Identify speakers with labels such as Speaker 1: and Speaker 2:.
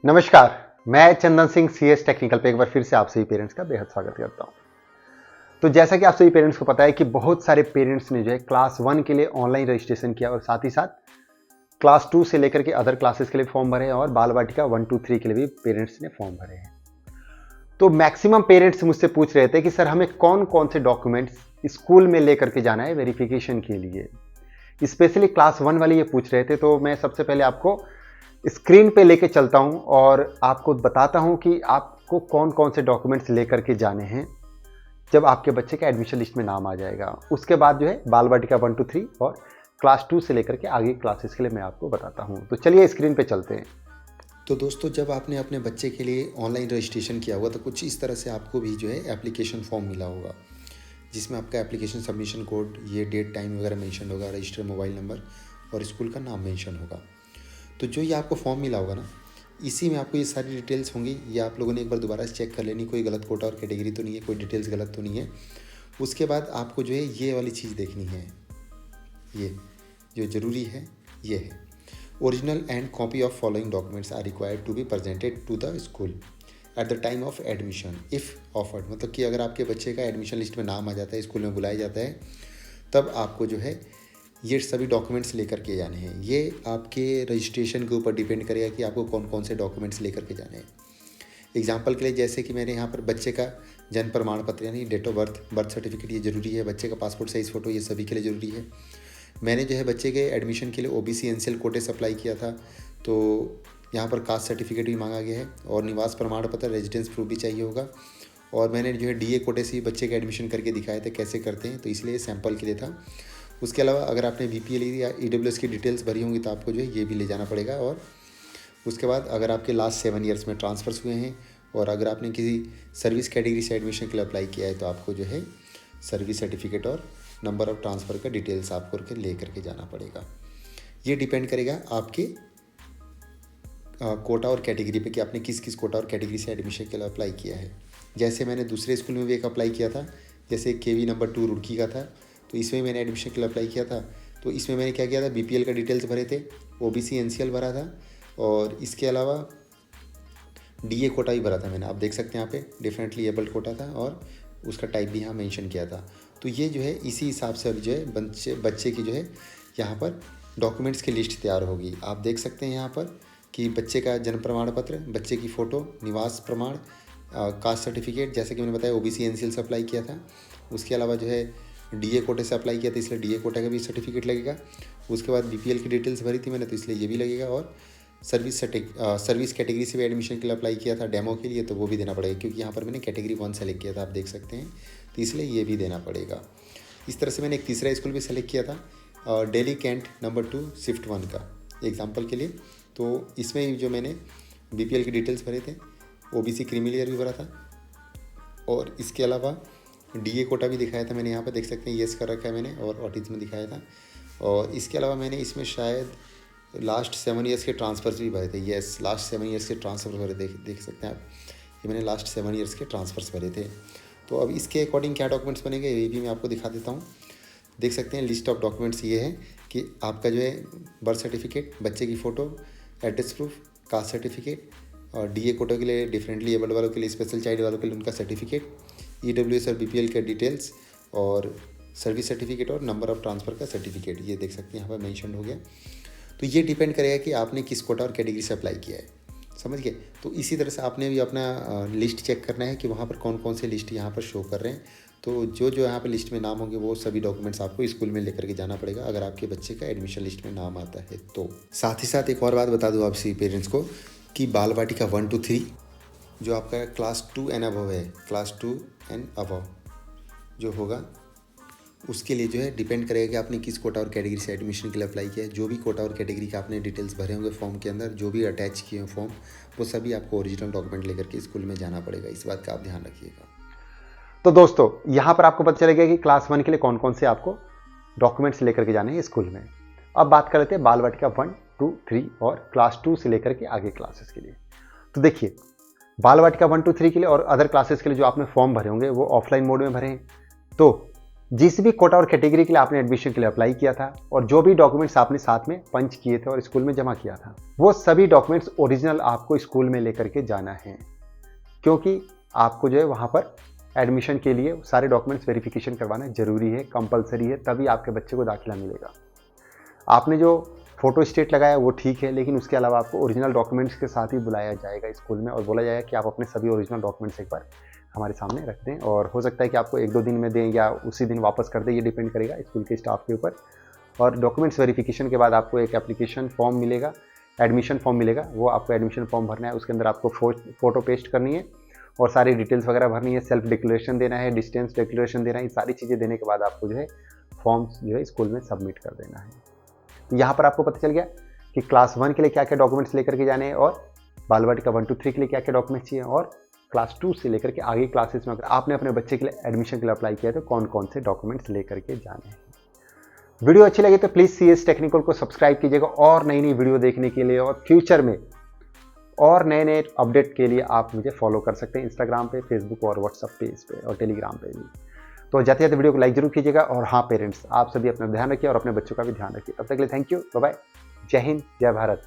Speaker 1: नमस्कार, मैं Chandan Singh CS technical पे एक बार फिर से आप सभी पेरेंट्स का बेहद स्वागत करता हूं। तो जैसा कि आप सभी पेरेंट्स को पता है कि बहुत सारे पेरेंट्स ने जो है क्लास 1 के लिए ऑनलाइन रजिस्ट्रेशन किया और साथ ही साथ क्लास 2 से लेकर के अदर क्लासेस के लिए फॉर्म भरे हैं और बाल वाटिका 1, 2, 3 के लिए भी पेरेंट्स ने फॉर्म भरे हैं। तो मैक्सिमम पेरेंट्स मुझसे पूछ रहे थे कि सर हमें कौन कौन से डॉक्यूमेंट्स स्कूल में लेकर के जाना है वेरिफिकेशन के लिए। स्पेशली क्लास 1 वाले ये पूछ रहे थे, तो मैं सबसे पहले आपको स्क्रीन पे लेके चलता हूं और आपको बताता हूं कि आपको कौन कौन से डॉक्यूमेंट्स लेकर के जाने हैं जब आपके बच्चे का एडमिशन लिस्ट में नाम आ जाएगा। उसके बाद जो है बाल वाटिका 1, 2, 3 और क्लास 2 से लेकर के आगे क्लासेस के लिए मैं आपको बताता हूं। तो चलिए स्क्रीन पे चलते हैं।
Speaker 2: तो दोस्तों, जब आपने अपने बच्चे के लिए ऑनलाइन रजिस्ट्रेशन किया होगा तो कुछ इस तरह से आपको भी जो है एप्लीकेशन फॉर्म मिला होगा, जिसमें आपका एप्लीकेशन सबमिशन कोड, ये डेट टाइम वगैरह मेंशन होगा, रजिस्टर मोबाइल नंबर और स्कूल का नाम मेंशन होगा। तो जो ये आपको फॉर्म मिला होगा ना, इसी में आपको ये सारी डिटेल्स होंगी। ये आप लोगों ने एक बार दोबारा से चेक कर लेनी, कोई गलत कोटा और कैटेगरी तो नहीं है, कोई डिटेल्स गलत तो नहीं है। उसके बाद आपको जो है ये वाली चीज़ देखनी है, ये जो ज़रूरी है ये है, original and copy of following documents are required to be presented to the school at the time of admission if offered. मतलब कि अगर आपके बच्चे का एडमिशन लिस्ट में नाम आ जाता है, स्कूल में बुलाया जाता है, तब आपको जो है ये सभी डॉक्यूमेंट्स लेकर के जाने हैं। ये आपके रजिस्ट्रेशन के ऊपर डिपेंड करेगा कि आपको कौन कौन से डॉक्यूमेंट्स लेकर के जाने हैं। एग्जांपल के लिए जैसे कि मैंने यहाँ पर बच्चे का जन्म प्रमाण पत्र यानी डेट ऑफ बर्थ सर्टिफिकेट ये ज़रूरी है, बच्चे का पासपोर्ट साइज़ फ़ोटो ये सभी के लिए ज़रूरी है। मैंने जो है बच्चे के एडमिशन के लिए ओबीसी एनसीएल कोटे से अप्लाई किया था, तो यहाँ पर कास्ट सर्टिफिकेट भी मांगा गया है और निवास प्रमाण पत्र रेजिडेंस प्रूफ भी चाहिए होगा। और मैंने जो है डीए कोटे से बच्चे का एडमिशन करके दिखाए थे कैसे करते हैं, तो इसलिए सैंपल के लिए था। उसके अलावा अगर आपने बीपीएल या ईडब्ल्यूएस की डिटेल्स भरी होंगी तो आपको जो है ये भी ले जाना पड़ेगा। और उसके बाद अगर आपके लास्ट 7 ईयर्स में ट्रांसफ़र्स हुए हैं और अगर आपने किसी सर्विस कैटेगरी से एडमिशन के लिए अप्लाई किया है तो आपको जो है सर्विस सर्टिफिकेट और नंबर ऑफ़ ट्रांसफ़र का डिटेल्स आपको ले करके जाना पड़ेगा। ये डिपेंड करेगा आपके कोटा और कैटेगरी पे कि आपने किस किस कोटा और कैटेगरी से एडमिशन के लिए अप्लाई किया है। जैसे मैंने दूसरे स्कूल में भी एक अप्लाई किया था, जैसे केवी नंबर 2 रुड़की का था, तो इसमें मैंने एडमिशन के लिए अप्लाई किया था। तो इसमें मैंने क्या किया था, बीपीएल का डिटेल्स भरे थे, ओबीसी एनसीएल भरा था और इसके अलावा डीए कोटा भी भरा था मैंने। आप देख सकते हैं यहाँ पे डिफरेंटली एबल्ड कोटा था और उसका टाइप भी यहाँ मेंशन किया था। तो ये जो है इसी हिसाब से जो है बच्चे की जो है यहाँ पर डॉक्यूमेंट्स की लिस्ट तैयार होगी। आप देख सकते हैं यहाँ पर कि बच्चे का जन्म प्रमाण पत्र, बच्चे की फ़ोटो, निवास प्रमाण, कास्ट सर्टिफिकेट, जैसे कि मैंने बताया ओबीसी एनसीएल से अप्लाई किया था। उसके अलावा जो है डीए कोटे से अप्लाई किया था, इसलिए डीए कोटे का भी सर्टिफिकेट लगेगा। उसके बाद बीपीएल की डिटेल्स भरी थी मैंने, तो इसलिए ये भी लगेगा। और सर्विस कैटेगरी से भी एडमिशन के लिए अप्लाई किया था डेमो के लिए, तो वो भी देना पड़ेगा क्योंकि यहाँ पर मैंने कैटेगरी 1 सेलेक्ट किया था, आप देख सकते हैं, तो इसलिए ये भी देना पड़ेगा। इस तरह से मैंने एक तीसरा स्कूल भी सेलेक्ट किया था, डेली कैंट नंबर 2 शिफ्ट 1 का एग्जाम्पल के लिए। तो इसमें जो मैंने बीपीएल की डिटेल्स भरे थे, ओबीसी क्रीमिलियर भी भरा था और इसके अलावा डीए कोटा भी दिखाया था मैंने, यहाँ पर देख सकते हैं येस कर रखा है मैंने, और ऑटिज्म दिखाया था। और इसके अलावा मैंने इसमें शायद लास्ट 7 ईयर्स के ट्रांसफ़र्स भी भरे थे। येस, लास्ट 7 ईयर्स के ट्रांसफ़र भरे, देख सकते हैं आप, ये मैंने लास्ट 7 ईयर्स के ट्रांसफ़र्स भरे थे। तो अब इसके अकॉर्डिंग क्या डॉक्यूमेंट्स बनेंगे ये भी मैं आपको दिखा देता हूँ। देख सकते हैं लिस्ट ऑफ डॉक्यूमेंट्स ये है कि आपका जो है बर्थ सर्टिफिकेट, बच्चे की photo, address proof, caste certificate और डीए कोटा के लिए डिफरेंटली एबल्ड वालों के लिए, स्पेशल चाइल्ड वालों के लिए उनका सर्टिफिकेट, ईडब्ल्यूएस और बीपीएल के डिटेल्स और सर्विस सर्टिफिकेट और नंबर ऑफ़ ट्रांसफ़र का सर्टिफिकेट, ये देख सकते हैं यहाँ पर मेंशन हो गया। तो ये डिपेंड करेगा कि आपने किस कोटा और कैटेगरी से अप्लाई किया है, समझ गए। तो इसी तरह से आपने भी अपना लिस्ट चेक करना है कि वहाँ पर कौन कौन से लिस्ट यहाँ पर शो कर रहे हैं। तो जो यहाँ पर लिस्ट में नाम होंगे वो सभी डॉक्यूमेंट्स आपको स्कूल में लेकर के जाना पड़ेगा अगर आपके बच्चे का एडमिशन लिस्ट में नाम आता है। तो साथ ही साथ एक और बात बता दूँ आप सभी पेरेंट्स को कि बाल वाटिका 1, 2, 3 जो आपका क्लास 2 एंड अबव है, क्लास 2 एंड अबव जो होगा उसके लिए जो है डिपेंड करेगा कि आपने किस कोटा और कैटेगरी से एडमिशन के लिए अप्लाई किया है। जो भी कोटा और कैटेगरी का आपने डिटेल्स भरे होंगे फॉर्म के अंदर, जो भी अटैच किए हैं फॉर्म, वो सभी आपको ओरिजिनल डॉक्यूमेंट लेकर के स्कूल में जाना पड़ेगा। इस बात का आप ध्यान रखिएगा।
Speaker 1: तो दोस्तों यहाँ पर आपको पता चलेगा कि क्लास 1 के लिए कौन कौन से आपको डॉक्यूमेंट्स लेकर के जाने हैं स्कूल में। अब बात कर लेते हैं बाल वाटिका 1, 2, 3 और क्लास 2 से लेकर के आगे क्लासेस के लिए। तो देखिए, बाल वाटिका 1, 2, 3 के लिए और अदर क्लासेस के लिए जो आपने फॉर्म भरे होंगे वो ऑफलाइन मोड में भरे हैं। तो जिस भी कोटा और कैटेगरी के लिए आपने एडमिशन के लिए अप्लाई किया था और जो भी डॉक्यूमेंट्स आपने साथ में पंच किए थे और स्कूल में जमा किया था, वो सभी डॉक्यूमेंट्स ओरिजिनल आपको स्कूल में लेकर के जाना है, क्योंकि आपको जो है वहाँ पर एडमिशन के लिए सारे डॉक्यूमेंट्स वेरिफिकेशन करवाना जरूरी है, कंपलसरी है, तभी आपके बच्चे को दाखिला मिलेगा। आपने जो फोटो स्टेट लगाया वो ठीक है, लेकिन उसके अलावा आपको ओरिजिनल डॉक्यूमेंट्स के साथ ही बुलाया जाएगा स्कूल में और बोला जाएगा कि आप अपने सभी ओरिजिनल डॉक्यूमेंट्स एक बार हमारे सामने रख दें, और हो सकता है कि आपको 1-2 दिन में दें या उसी दिन वापस कर दें, ये डिपेंड करेगा स्कूल के स्टाफ के ऊपर। और डॉक्यूमेंट्स वेरिफिकेशन के बाद आपको एक एप्लीकेशन फॉर्म मिलेगा, एडमिशन फॉर्म मिलेगा, वो आपको एडमिशन फॉर्म भरना है। उसके अंदर आपको फोटो पेस्ट करनी है और सारी डिटेल्स वगैरह भरनी है, सेल्फ डिक्लेरेशन देना है, डिस्टेंस डिक्लेरेशन देना है। ये सारी चीज़ें देने के बाद आपको जो है फॉर्म्स जो है स्कूल में सबमिट कर देना है। तो यहाँ पर आपको पता चल गया कि क्लास 1 के लिए क्या क्या डॉक्यूमेंट्स लेकर के जाने हैं और बालवाटिका 1 to 3 के लिए क्या क्या डॉक्यूमेंट्स चाहिए, और क्लास 2 से लेकर के आगे क्लासेस में अगर आपने अपने बच्चे के लिए एडमिशन के लिए अप्लाई किया है तो कौन कौन से डॉक्यूमेंट्स लेकर के जाने हैं। वीडियो अच्छी लगे तो प्लीज़ सीएस टेक्निकल को सब्सक्राइब कीजिएगा और नई नई वीडियो देखने के लिए, और फ्यूचर में और नए नए अपडेट के लिए आप मुझे फॉलो कर सकते हैं इंस्टाग्राम पे, फेसबुक और व्हाट्सएप पेज पे और टेलीग्राम पे भी। तो जाते जाते वीडियो को लाइक जरूर कीजिएगा, और हाँ पेरेंट्स, आप सभी अपना ध्यान रखिए और अपने बच्चों का भी ध्यान रखिए। तब तक के लिए थैंक यू, बाय बाय, जय हिंद, जय भारत।